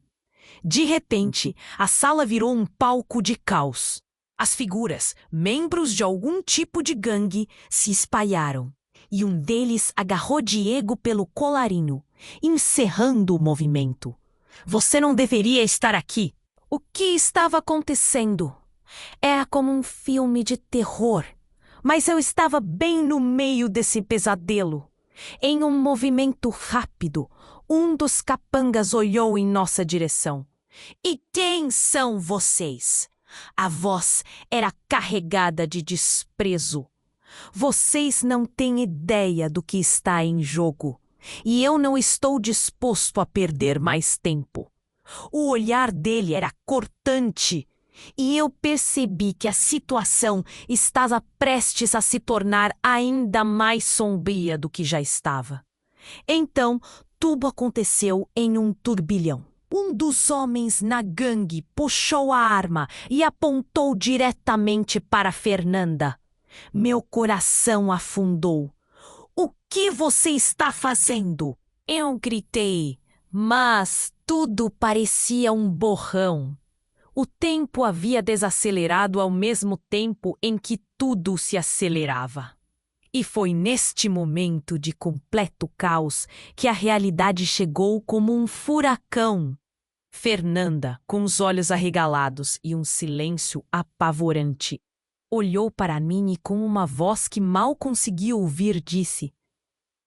De repente, a sala virou um palco de caos. As figuras, membros de algum tipo de gangue, se espalharam. E um deles agarrou Diego pelo colarinho, encerrando o movimento. Você não deveria estar aqui. O que estava acontecendo? É como um filme de terror, mas eu estava bem no meio desse pesadelo. Em um movimento rápido, um dos capangas olhou em nossa direção. E quem são vocês? A voz era carregada de desprezo. Vocês não têm ideia do que está em jogo, e eu não estou disposto a perder mais tempo. O olhar dele era cortante, e eu percebi que a situação estava prestes a se tornar ainda mais sombria do que já estava. Então, tudo aconteceu em um turbilhão. Um dos homens na gangue puxou a arma e apontou diretamente para Fernanda. Meu coração afundou. O que você está fazendo? Eu gritei, mas tudo parecia um borrão. O tempo havia desacelerado ao mesmo tempo em que tudo se acelerava. E foi neste momento de completo caos que a realidade chegou como um furacão. Fernanda, com os olhos arregalados e um silêncio apavorante, olhou para mim e com uma voz que mal conseguia ouvir disse: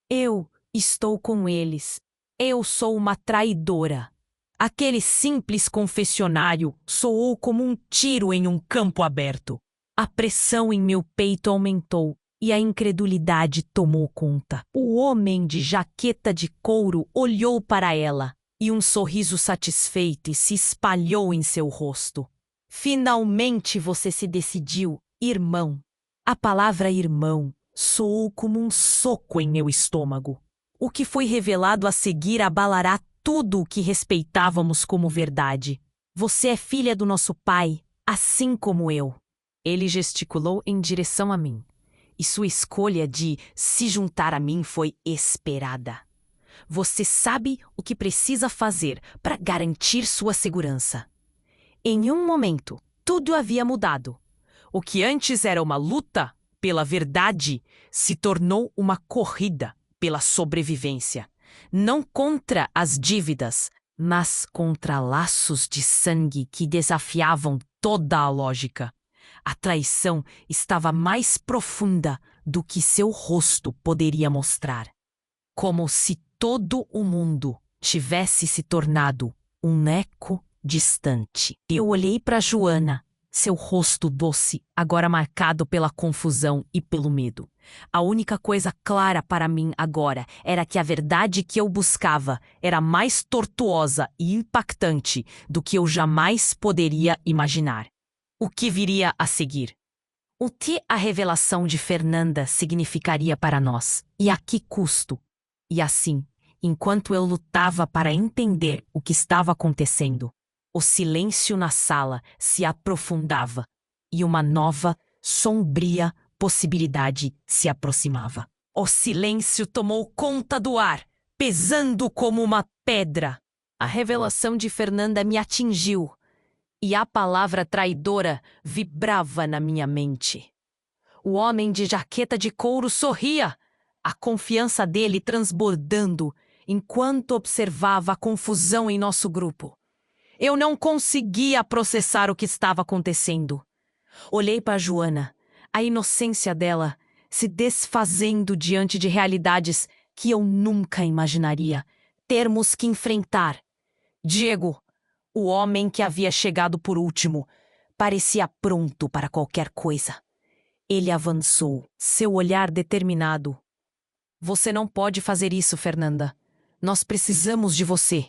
Eu estou com eles. Eu sou uma traidora. Aquele simples confessionário soou como um tiro em um campo aberto. A pressão em meu peito aumentou e a incredulidade tomou conta. O homem de jaqueta de couro olhou para ela e um sorriso satisfeito se espalhou em seu rosto. Finalmente você se decidiu, irmão. A palavra irmão soou como um soco em meu estômago. O que foi revelado a seguir abalará tudo o que respeitávamos como verdade. Você é filha do nosso pai, assim como eu. Ele gesticulou em direção a mim, e sua escolha de se juntar a mim foi esperada. Você sabe o que precisa fazer para garantir sua segurança. Em um momento, tudo havia mudado. O que antes era uma luta pela verdade se tornou uma corrida pela sobrevivência. Não contra as dívidas, mas contra laços de sangue que desafiavam toda a lógica. A traição estava mais profunda do que seu rosto poderia mostrar. Como se todo o mundo tivesse se tornado um eco distante. Eu olhei para Joana, seu rosto doce, agora marcado pela confusão e pelo medo. A única coisa clara para mim agora era que a verdade que eu buscava era mais tortuosa e impactante do que eu jamais poderia imaginar. O que viria a seguir? O que a revelação de Fernanda significaria para nós? E a que custo? E assim, enquanto eu lutava para entender o que estava acontecendo, o silêncio na sala se aprofundava e uma nova, sombria possibilidade se aproximava. O silêncio tomou conta do ar, pesando como uma pedra. A revelação de Fernanda me atingiu e a palavra traidora vibrava na minha mente. O homem de jaqueta de couro sorria, a confiança dele transbordando enquanto observava a confusão em nosso grupo. Eu não conseguia processar o que estava acontecendo. Olhei para Joana, a inocência dela se desfazendo diante de realidades que eu nunca imaginaria termos que enfrentar. Diego, o homem que havia chegado por último, parecia pronto para qualquer coisa. Ele avançou, seu olhar determinado. Você não pode fazer isso, Fernanda. Nós precisamos de você.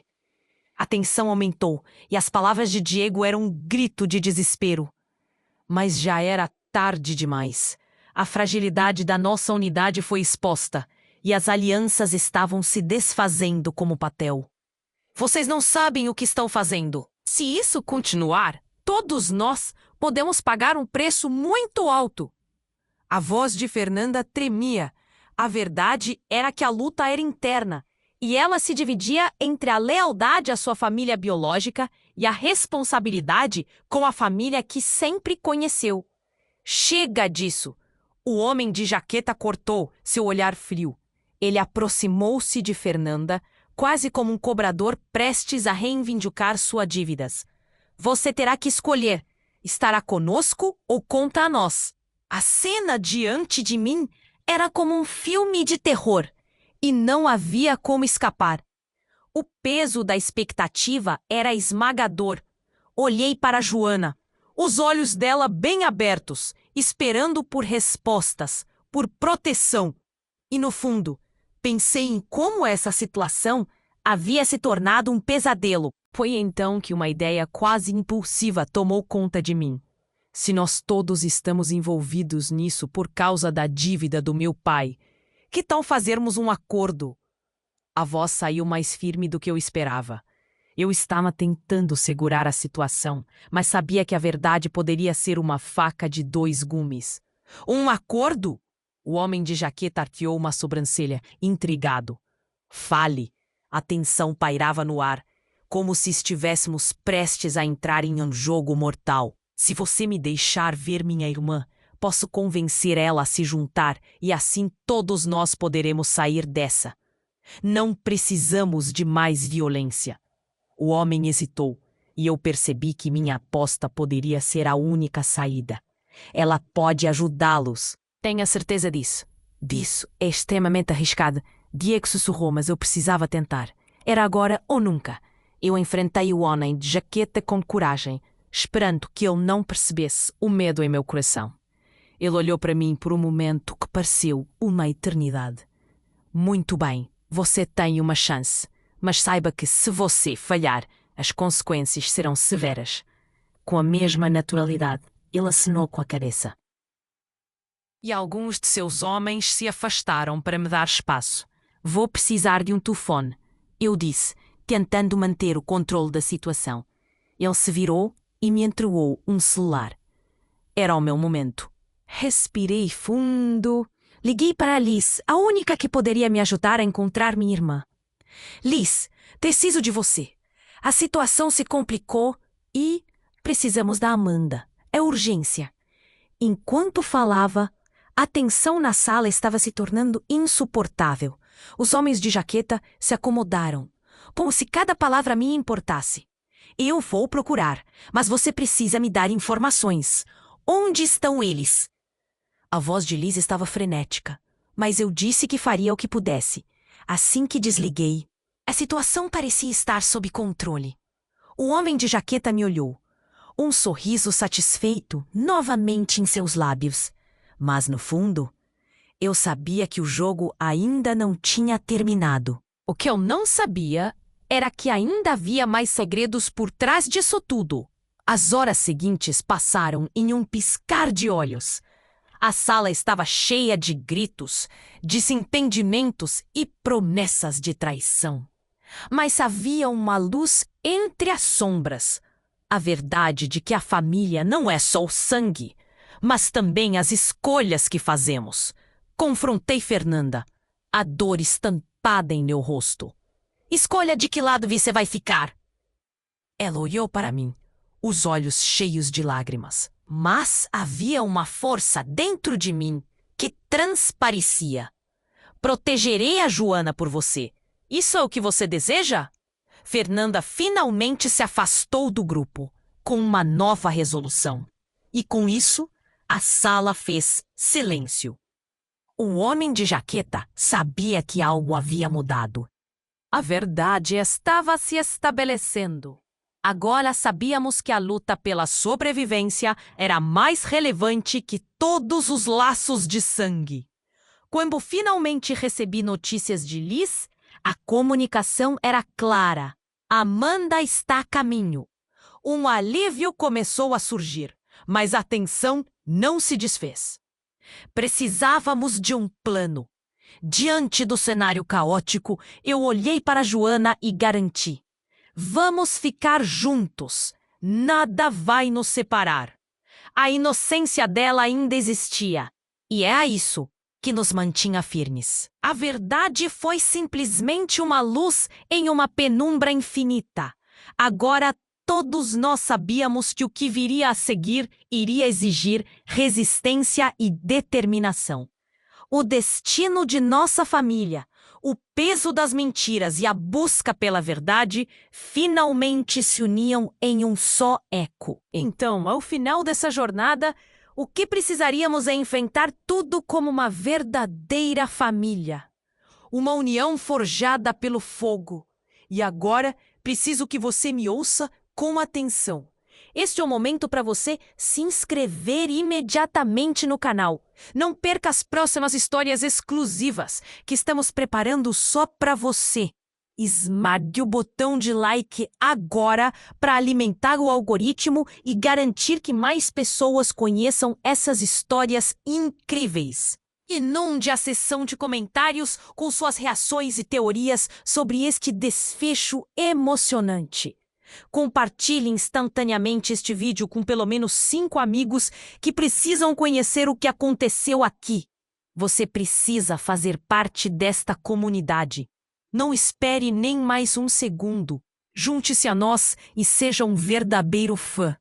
A tensão aumentou e as palavras de Diego eram um grito de desespero. Mas já era tarde demais. A fragilidade da nossa unidade foi exposta e as alianças estavam se desfazendo como papel. Vocês não sabem o que estão fazendo. Se isso continuar, todos nós podemos pagar um preço muito alto. A voz de Fernanda tremia. A verdade era que a luta era interna e ela se dividia entre a lealdade à sua família biológica e a responsabilidade com a família que sempre conheceu. Chega disso! O homem de jaqueta cortou, seu olhar frio. Ele aproximou-se de Fernanda, quase como um cobrador prestes a reivindicar suas dívidas. Você terá que escolher. Estará conosco ou contra nós? A cena diante de mim era como um filme de terror e não havia como escapar. O peso da expectativa era esmagador. Olhei para Joana, os olhos dela bem abertos, esperando por respostas, por proteção. E no fundo, pensei em como essa situação havia se tornado um pesadelo. Foi então que uma ideia quase impulsiva tomou conta de mim. Se nós todos estamos envolvidos nisso por causa da dívida do meu pai, que tal fazermos um acordo? A voz saiu mais firme do que eu esperava. Eu estava tentando segurar a situação, mas sabia que a verdade poderia ser uma faca de dois gumes. Um acordo? O homem de jaqueta arqueou uma sobrancelha, intrigado. Fale. A tensão pairava no ar, como se estivéssemos prestes a entrar em um jogo mortal. Se você me deixar ver minha irmã, posso convencer ela a se juntar e assim todos nós poderemos sair dessa. Não precisamos de mais violência. O homem hesitou e eu percebi que minha aposta poderia ser a única saída. Ela pode ajudá-los. Tenha certeza disso. Disso é extremamente arriscado. Diego sussurrou, mas eu precisava tentar. Era agora ou nunca. Eu enfrentei o homem de jaqueta com coragem, esperando que ele não percebesse o medo em meu coração. Ele olhou para mim por um momento que pareceu uma eternidade. Muito bem, você tem uma chance, mas saiba que se você falhar, as consequências serão severas. Com a mesma naturalidade, ele acenou com a cabeça. E alguns de seus homens se afastaram para me dar espaço. Vou precisar de um telefone, eu disse, tentando manter o controle da situação. Ele se virou e me entregou um celular. Era o meu momento. Respirei fundo. Liguei para Liz, a única que poderia me ajudar a encontrar minha irmã. Liz, preciso de você. A situação se complicou e precisamos da Amanda. É urgência. Enquanto falava, a tensão na sala estava se tornando insuportável. Os homens de jaqueta se acomodaram, como se cada palavra me importasse. Eu vou procurar, mas você precisa me dar informações. Onde estão eles? A voz de Liz estava frenética, mas eu disse que faria o que pudesse. Assim que desliguei, a situação parecia estar sob controle. O homem de jaqueta me olhou. Um sorriso satisfeito novamente em seus lábios. Mas, no fundo, eu sabia que o jogo ainda não tinha terminado. O que eu não sabia era que ainda havia mais segredos por trás disso tudo. As horas seguintes passaram em um piscar de olhos. A sala estava cheia de gritos, desentendimentos e promessas de traição. Mas havia uma luz entre as sombras. A verdade de que a família não é só o sangue, mas também as escolhas que fazemos. Confrontei Fernanda, a dor estampada em meu rosto. Escolha de que lado você vai ficar. Ela olhou para mim, os olhos cheios de lágrimas. Mas havia uma força dentro de mim que transparecia. Protegerei a Joana por você. Isso é o que você deseja? Fernanda finalmente se afastou do grupo, com uma nova resolução. E com isso, a sala fez silêncio. O homem de jaqueta sabia que algo havia mudado. A verdade estava se estabelecendo. Agora sabíamos que a luta pela sobrevivência era mais relevante que todos os laços de sangue. Quando finalmente recebi notícias de Liz, a comunicação era clara. Amanda está a caminho. Um alívio começou a surgir, mas a tensão não se desfez. Precisávamos de um plano. Diante do cenário caótico, eu olhei para Joana e garanti. Vamos ficar juntos. Nada vai nos separar. A inocência dela ainda existia. E é isso que nos mantinha firmes. A verdade foi simplesmente uma luz em uma penumbra infinita. Agora todos nós sabíamos que o que viria a seguir iria exigir resistência e determinação. O destino de nossa família, O peso das mentiras e a busca pela verdade finalmente se uniam em um só eco. Então, ao final dessa jornada, o que precisaríamos é enfrentar tudo como uma verdadeira família. Uma união forjada pelo fogo. E agora, preciso que você me ouça com atenção. Este é o momento para você se inscrever imediatamente no canal. Não perca as próximas histórias exclusivas que estamos preparando só para você. Esmague o botão de like agora para alimentar o algoritmo e garantir que mais pessoas conheçam essas histórias incríveis. Inunde a seção de comentários com suas reações e teorias sobre este desfecho emocionante. Compartilhe instantaneamente este vídeo com pelo menos 5 amigos que precisam conhecer o que aconteceu aqui. Você precisa fazer parte desta comunidade. Não espere nem mais um segundo. Junte-se a nós e seja um verdadeiro fã.